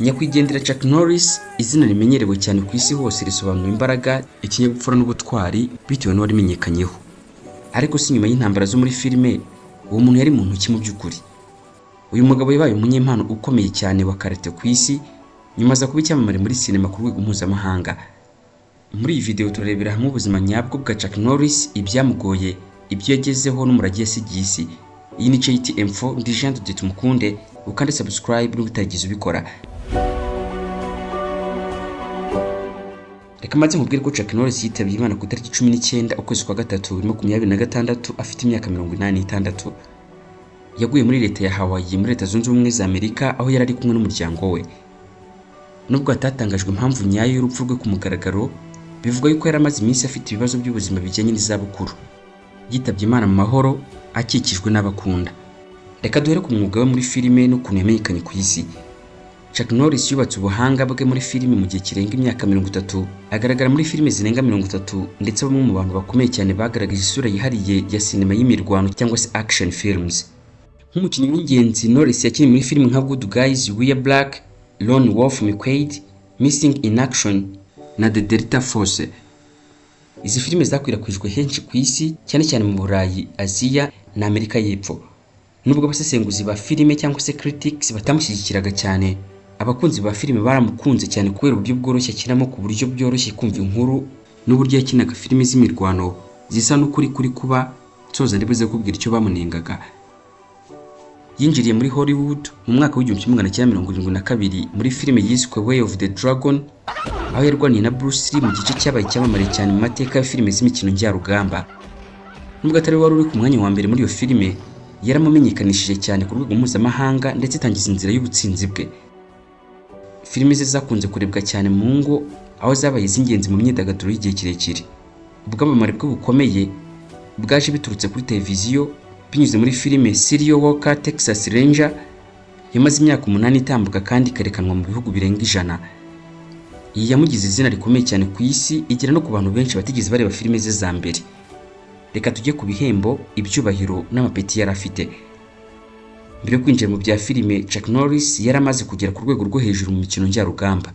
Nyakwigendera Chuck Norris, izina rimenyerewe cyane ku isi hose, risobanura imbaraga, ikinyabupfura n'ubutwari bitewe n'uwarimenyekanyeho. Ariko si nyuma y'intambara zo muri filime, uwo muntu yari muntu ki mu by'ukuri? Uyu mugabo yabaye umunyempano ukomeye cyane wa karate ku isi, nyuma aza kuba icyamamare muri sinema ku rwego mpuzamahanga. Muri iyi video turarebera hamwe ubuzima nyabwo bwa Chuck Norris, ibyamugoye, ibyo yagezeho n'umurage yasigiye isi. Iyi ni JTM4, ndi Jean de Tumukunde, ukande subscribe n'utagize ubikora. Reka maze nkubwire ko Chuck Norris yitabye Imana ku itariki 19 ukwezi kwa gatatu 2026 afite imyaka 86. Yaguye muri leta ya Hawaii muri Leta Zunze Ubumwe za Amerika, aho yari ari kumwe n'umuryango we. Nubwo atatangajwe impamvu nyayo y'urupfu rwe ku mugaragaro, bivugwa yuko yari amaze iminsi afite ibibazo by'ubuzima bijyanye n'izabukuru. Yitabye Imana mu mahoro, akikijwe n'abakunda. Reka duhere ku mwuga we muri filime n'ukuntu yamenyekanye ku isi. Chuck Norris yubatse ubuhanga bwe muri filime mu gihe kirenga imyaka 30, agaragara muri filime zirenga 30, ndetse bamwe mu bantu bakomeye cyane bagaragaje isura yihariye ya sinema y'imirwano cyangwa se action films. Nk'umukinnyi w'ingenzi, Norris yakinnye muri filime nka Good Guys, We Are Black, Lone Wolf McQuade, Missing in Action na The Delta Force. Izi filime zakwirakwijwe henshi ku isi, cyane cyane mu Burayi, Aziya na Amerika y'Epfo. Nubwo abasesenguzi ba filime cyangwa se critics batamushyigikiraga cyane, abakunzi ba filime baramukunze cyane kubera uburyo bworoshye akinamo, ku buryo byoroshye kumva inkuru n'uburyo yakinaga filime z'imirwano zisa n'ukuri kuri kuba soza ndibuze kubwira icyo bamunengaga. Yinjiriye muri Hollywood mu mwaka w'1972 muri filime yiswe Way of the Dragon, aho yarwaniye na Bruce Lee mu gice cyabaye cyamamare cyane mu mateka ya filime z'imikino njyarugamba. Nubwo atari wari uri ku mwanya wa mbere muri iyo filime, yaramumenyekanishije cyane ku rwego mpuzamahanga ndetse itangiza inzira y'ubutsinzi bwe. Filime ze zakunze kurebwa cyane mu ngo, aho zabaye iz'ingenzi mu myidagaduro y'igihe kirekire. Ubwamamare bwe bukomeye bwaje biturutse kuri televiziyo binyuze muri filime Serial Walker Texas Ranger, yamaze imyaka 8 itambuka kandi ikarekanwa mu bihugu birenga 100. Iyi yamugize izina rikomeye cyane ku isi, igera no ku bantu benshi batigeze bareba filime ze za mbere. Reka tujye ku bihembo, ibyubahiro n'amapeti yari afite. Mbere yo kwinjira mu bya filime, Chuck Norris yari amaze kugera ku rwego rwo hejuru mu mikino njyarugamba.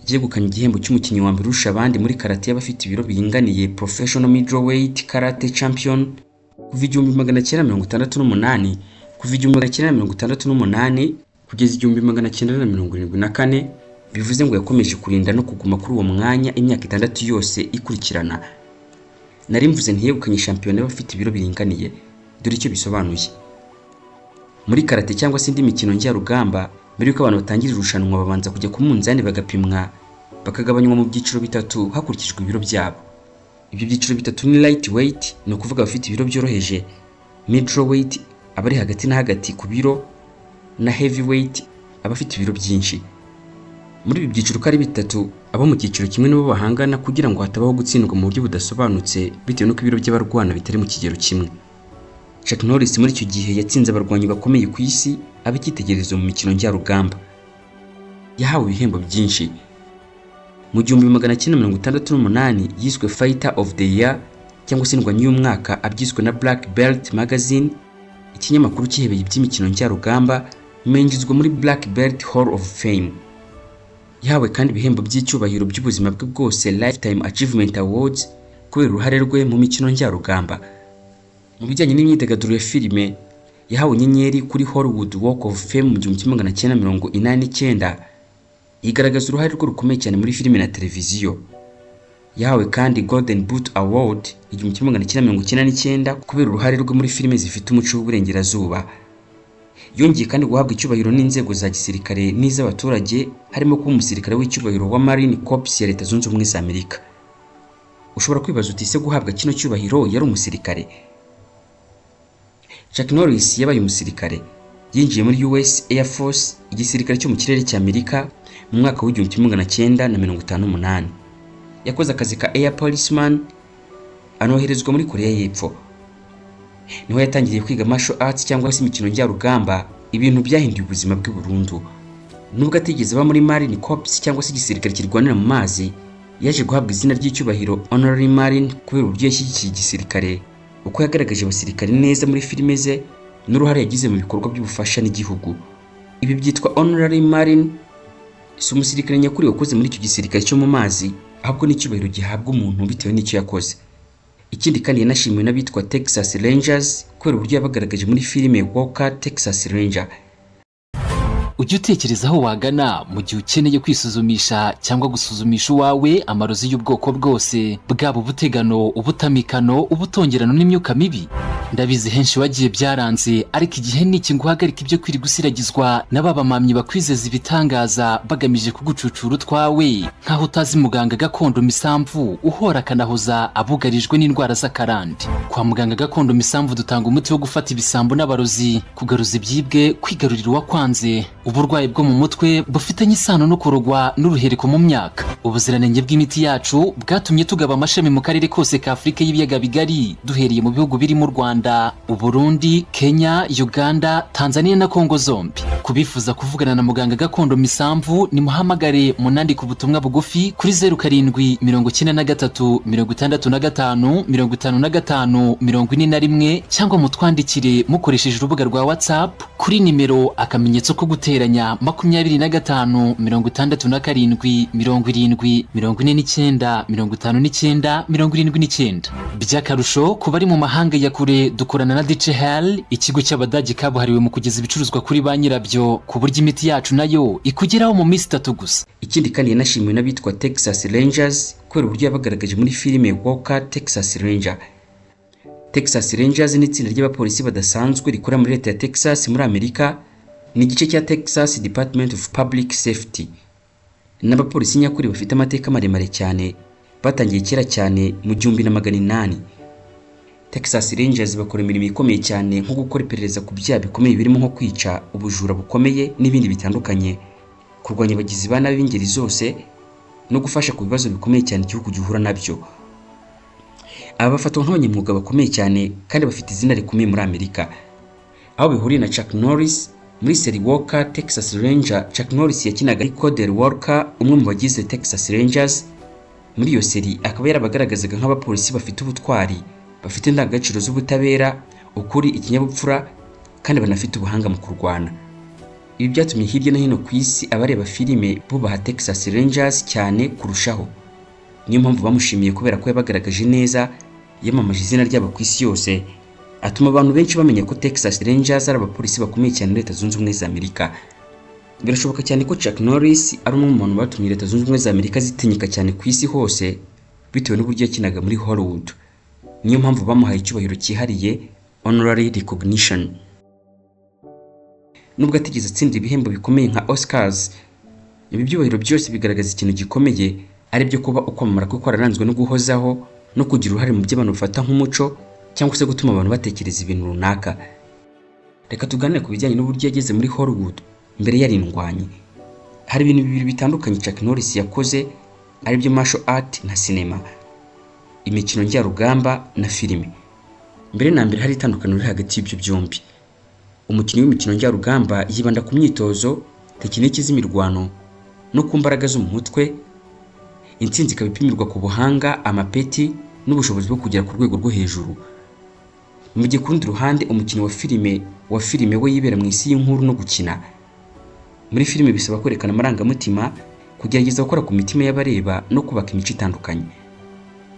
Yegukanye igihembo cy'umukinnyi wa mbere urusha abandi muri karate y'abafite ibiro biringaniye, Professional Middleweight Karate Champion, kuva 1968, kuva 1968 kugeza 1974. Bivuze ngo yakomeje kurinda no kuguma kuri uwo mwanya imyaka 6 yose ikurikirana. Nari mvuze ntiyegukanye shampiyona y'abafite ibiro biringaniye, dore icyo bisobanuye. Muri karate cyangwa se indi mikino njyarugamba, mbere yuko abantu batangira irushanwa babanza kujya ku munzani bagapimwa, bakagabanywa mu byiciro bitatu hakurikijwe ibiro byabo. Ibyo byiciro bitatu ni lightweight, no kuvuga abafite ibiro byoroheje, middleweight abari hagati na hagati ku biro, na heavyweight abafite ibiro byinshi. Muri ibi byiciro kari bitatu, abo mu cyiciro kimwe nibo bahangana kugira ngo hatabaho gutsindwa mu buryo budasobanutse bitewe n'uko ibiro by'abarwana bitari mu kigero kimwe. Chuck Norris muri icyo gihe yatsinze abarwanyi bakomeye ku isi, abikitegerezo mu mikino njyarugamba. Yahawe ibihembo byinshi. Mu 1968 yiswe Fighter of the Year cyangwa se indwanyi y'umwaka, abyiswe na Black Belt Magazine, ikinyamakuru cyihebeye iby'imikino njyarugamba, yinjizwa muri Black Belt Hall of Fame. Yahawe kandi ibihembo by'icyubahiro by'ubuzima bwe bwose, Lifetime Achievement Awards, kubera uruhare rwe mu mikino njyarugamba. Mu bijyanye n'imyidagaduro ya filime, yahawe inyenyeri kuri Hollywood Walk of Fame mu 1989, igaragaza uruhare rwe rukomeye cyane muri filime na televiziyo. Yahawe kandi Golden Boot Award 1999 kubera uruhare rwe muri filime zifite umuco w'uburengerazuba. Yongeye kandi guhabwa icyubahiro n'inzego za gisirikare n'iz'abaturage, harimo kuba umusirikare w'icyubahiro wa Marine Corps ya Leta Zunze Ubumwe za Amerika. Ushobora kwibaza uti se guhabwa kino cyubahiro yari umusirikare? Chuck Norris yabaye umusirikare. Yinjiye muri US Air Force, igisirikare cyo mu kirere cya Amerika, mu mwaka w'1958. Yakoze akazi ka Air Policeman, anoherezwa muri Korea y'Epfo. Niho yatangiriye kwiga martial arts cyangwa se imikino njyarugamba, ibintu byahinduye ubuzima bwe burundu. Nubwo atigeze aba muri Marine Corps cyangwa se igisirikare kirwanira mu mazi, yaje guhabwa izina ry'icyubahiro Honorary Marine kubera uburyo yashyigikiye igisirikare, uko yagaragaje abasirikare neza muri filime ze n'uruhare yagize mu bikorwa by'ubufasha n'igihugu. Ibi byitwa honorary marine. Si umusirikare nyakuri wakoze muri icyo gisirikare cyo mu mazi, ahubwo n'icyubahiro gihabwa umuntu bitewe n'icyo yakoze. Ikindi kandi yanashimiwe n'abitwa Texas Rangers kubera uburyo yabagaragaje muri filime Walker Texas Ranger. Ujye utekereza aho wagana mu gihe ukeneye kwisuzumisha cyangwa gusuzumisha uwawe amarozi y'ubwoko bwose, bwaba ubutegano, ubutamikano, ubutongerano n'imyuka mibi. Ndabizi henshi wagiye byaranze, ariko igihe niki nguhagarika ibyo kwiri gusiragizwa n'ababamamyi bakwizeza ibitangaza bagamije kugucucura utwawe, nkaho utazi muganga gakondo Misamvu uhora akanahoza abugarijwe n'indwara z'akarande. Kwa muganga gakondo Misamvu dutanga umuti wo gufata ibisambo n'abarozi, kugaruza ibyibwe, kwigarurira uwakwanze, uburwayi bwo mu mutwe bufitanye isano no kurogwa n'uruhereko mu myaka. Ubuziranenge bw'imiti yacu bwatumye tugaba amashami mu karere kose ka Afurika y'ibiyaga bigari, duhereye mu bihugu birimo Rwanda, Uburundi, Kenya, Uganda, Tanzania na Kongo zombi. Kubifuza kuvugana na muganga gakondo Misamvu ni muhamagare munandika ubutumwa bugufi kuri 0793 65 55 41 cyangwa mutwandikire mukoresheje urubuga rwa WhatsApp kuri nimero akamenyetso ko guteranya 25 67 70 49 59 79. By'akarusho ku bari mu mahanga ya kure dukorana na DHL, ikigo cy'Abadage kabuhariwe mu kugeza ibicuruzwa kuri ba nyirabyo, ku buryo imiti yacu nayo ikugeraho mu minsi 3 gusa. Ikindi kandi yanashimiwe n'abitwa Texas Rangers kubera uburyo yabagaragaje muri filime Walker Texas Ranger. Texas Rangers ni itsinda ry'abapolisi badasanzwe rikora muri leta ya Texas muri Amerika, ni igice cya Texas Department of Public Safety. N'abapolisi nyakuri bafite amateka maremare cyane, batangiye kera cyane mu 1800. Texas Rangers bakora imirimo ikomeye cyane nko gukora iperereza ku byaha bikomeye birimo nko kwica, ubujura bukomeye n'ibindi bitandukanye, kurwanya abagizi ba nabi b'ingeri zose no gufasha ku bibazo bikomeye cyane igihugu gihura nabyo. Aba bafatwa nk'abanyamwuga bakomeye cyane kandi bafite izina rikomeye muri Amerika. Aho bihuriye na Chuck Norris muri seri Walker Texas Ranger. Chuck Norris yakinaga Cordell Walker, umwe mu bagize Texas Rangers. Muri iyo seri akaba yarabagaragazaga nk'abapolisi bafite ubutwari, bafite indangagaciro z'ubutabera, ukuri, ikinyabupfura kandi banafite ubuhanga mu kurwana. Ibi byatumye hirya no hino ku isi abareba filime bubaha Texas Rangers cyane kurushaho. Niyo mpamvu bamushimiye kubera ko yabagaragaje neza, yamamaje izina ryabo ku isi yose, atuma abantu benshi bamenya ko Texas Rangers ari abapolisi bakomeye cyane muri Leta Zunze Ubumwe za Amerika. Birashoboka cyane ko Chuck Norris ari umwe mu bantu batumye Leta Zunze Ubumwe za Amerika zitinyika cyane ku isi hose bitewe n'uburyo yakinaga muri Hollywood. Niyo mpamvu bamuhaye icyubahiro cyihariye, honorary recognition. Nubwo atigeze atsindira ibihembo bikomeye nka Oscars, ibi byubahiro byose bigaragaza ikintu gikomeye, ari byo kuba ukwamamara ko kwararanzwe no guhozaho no kugira uruhare mu byo abantu bafata nk'umuco cyangwa se gutuma abantu batekereza ibintu runaka. Reka tuganire ku bijyanye n'uburyo yageze muri Hollywood mbere yarindwanye. Hari ibintu bibiri bitandukanye Chuck Norris yakoze, ari byo martial art na cinema, imikino njyarugamba na filime. Mbere na mbere hari itandukaniro riri hagati y'ibyo byombi. Umukinnyi w'imikino njyarugamba yibanda ku myitozo, tekiniki z'imirwano no ku mbaraga zo mu mutwe. Intsinzi ikaba ipimirwa ku buhanga, amapeti n'ubushobozi bwo kugera ku rwego rwo hejuru. Mu gihe ku rundi ruhande umukinnyi wa filime we yibera mu isi y'inkuru no gukina. Muri filime bisaba kwerekana amarangamutima, kugerageza gukora ku mitima y'abareba no kubaka imico itandukanye.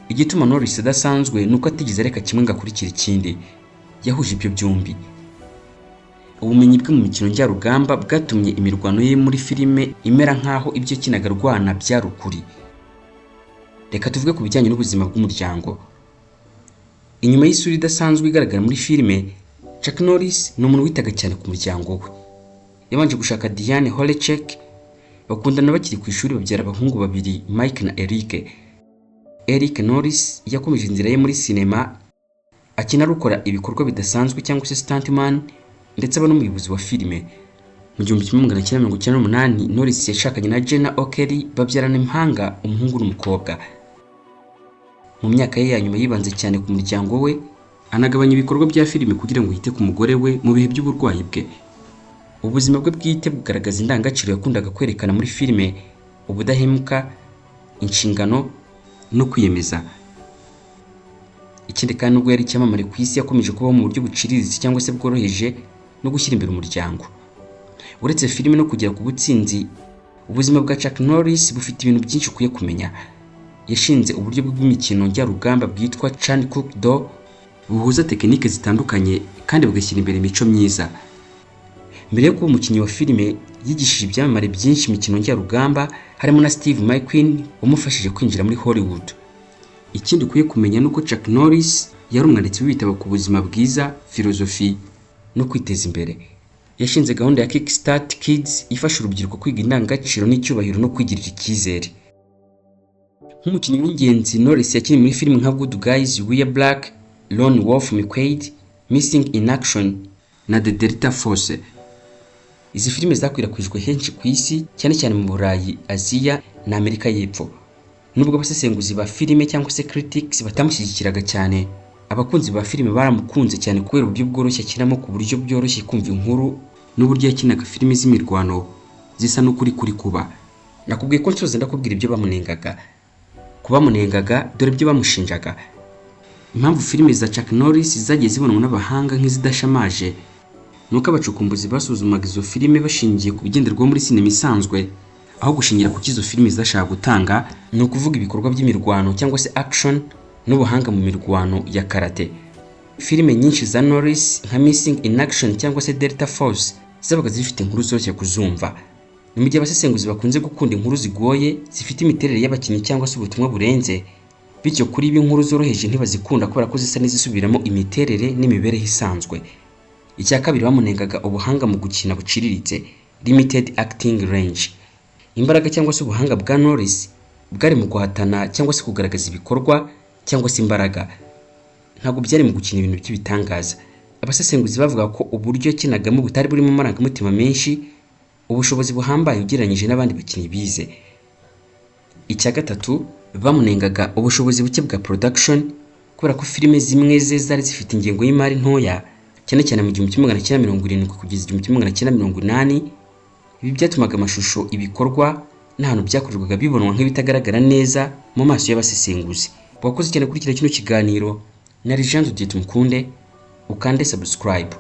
Igituma Norris adasanzwe nuko atigeze areka kimwe ngo akurikire ikindi, yahuje ibyo byombi. Ubumenyi bwe mu mikino njyarugamba bwatumye imirwano ye muri filime imera nkaho ibyo kinaga rwana byari ukuri. Reka tuvuge ku bijyanye n'ubuzima bw'umuryango. Inyuma y'isura idasanzwe igaragara muri filime, Chuck Norris ni umuntu witaga cyane ku muryango we. Yabanje gushaka Diane Holechek, bakundana bakiri ku ishuri, babyara abahungu babiri, Mike na Eric. Eric Norris yakomeje inzira ye muri sinema, akina rukora ibikorwa bidasanzwe cyangwa se stuntman, ndetse aba n'umuyobozi wa filime. Mu 1998 Norris yashakanye na Jenna O'Kelly, babyarana impanga, umuhungu n'umukobwa. Mu myaka ye ya nyuma yibanze cyane ku muryango we, anagabanya ibikorwa bya filime kugira ngo yite ku mugore we mu bihe by'uburwayi bwe. Ubuzima bwe bwite bugaragaza indangagaciro yakundaga kwerekana muri filime: ubudahemuka, inshingano no kwiyemeza. Ikindi kandi nubwo yari icyamamare ku isi, yakomeje kubaho mu buryo buciriritse cyangwa se bworoheje no gushyira imbere umuryango. uretse filime no kugera ku butsinzi, ubuzima bwa Chuck Norris bufite ibintu byinshi ukwiye kumenya. Yashinze uburyo bw'imikino njyarugamba bwitwa Chan Cook Do, buhuza tekinike zitandukanye kandi bugashyira imbere imico myiza. Mbere yo kuba umukinnyi wa filime, yigishije ibyamamare byinshi imikino njyarugamba, harimo na Steve McQueen wamufashije kwinjira muri Hollywood. Ikindi ukwiye kumenya nuko Chuck Norris yari umwanditsi w'ibitabo ku buzima bwiza, filozofi no kwiteza imbere. Yashinze gahunda ya Kickstart Kids ifasha urubyiruko kwiga indangagaciro n'icyubahiro no kwigirira icyizere. Nk'umukinnyi w'ingenzi, Norris yakinnye muri filime nka Good Guys, We Are Black, Lone Wolf McQuade, Missing in Action na The Delta Force. Izi filime zakwirakwijwe henshi ku isi, cyane cyane mu Burayi, Aziya na Amerika y'Epfo. Nubwo abasesenguzi ba filime cyangwa se critics batamushyigikiraga cyane, abakunzi ba filime baramukunze cyane kubera uburyo bworoshye akinamo, ku buryo byoroshye kumva inkuru n'uburyo yakinaga filime z'imirwano zisa n'ukuri kuri kuba. Nakubwiye ko nsoza ndakubwira ibyo bamunengaga. Kubamunengaga dore ibyo bamushinjaga. Impamvu filime za Chuck Norris zagiye zibonwa n'abahanga nk'izidashamaje nuko abacukumbuzi basuzumaga izo filime bashingiye ku bigenderwaho muri sinema isanzwe, aho gushingira ku kizo filime zashaka gutanga, ni ukuvuga ibikorwa by'imirwano cyangwa se action n'ubuhanga mu mirwano ya karate. Filime nyinshi za Norris nka Missing in Action cyangwa se Delta Force zabaga zifite inkuru zoroshye kuzumva. Ni mu gihe abasesenguzi bakunze gukunda inkuru zigoye zifite imiterere y'abakinnyi cyangwa se ubutumwa burenze, bityo kuri ibi inkuru zoroheje ntibazikunda kubera ko zisa n'izisubiramo imiterere n'imibereho isanzwe. Icya kabiri, bamunengaga ubuhanga mu gukina buciriritse, limited acting range. Imbaraga cyangwa se ubuhanga bwa Norris bwari mu guhatana cyangwa se kugaragaza ibikorwa cyangwa se imbaraga, ntabwo byari mu gukina ibintu by'ibitangaza. Abasesenguzi bavuga ko uburyo yakinagamo butari burimo amarangamutima menshi, ubushobozi buhambaye ugereranyije n'abandi bakinnyi bize. Icya gatatu, bamunengaga ubushobozi buke bwa production kubera ko filime zimwe ze zari zifite ingengo y'imari ntoya, cyane cyane mu 1970 kugeza 1980. Ibi byatumaga amashusho, ibikorwa n'ahantu byakorerwaga bibonwa nk'ibitagaragara neza mu maso y'abasesenguzi. Wakoze cyane kuri kino kiganiro, na Jean Didier Tumukunde, ukande subscribe.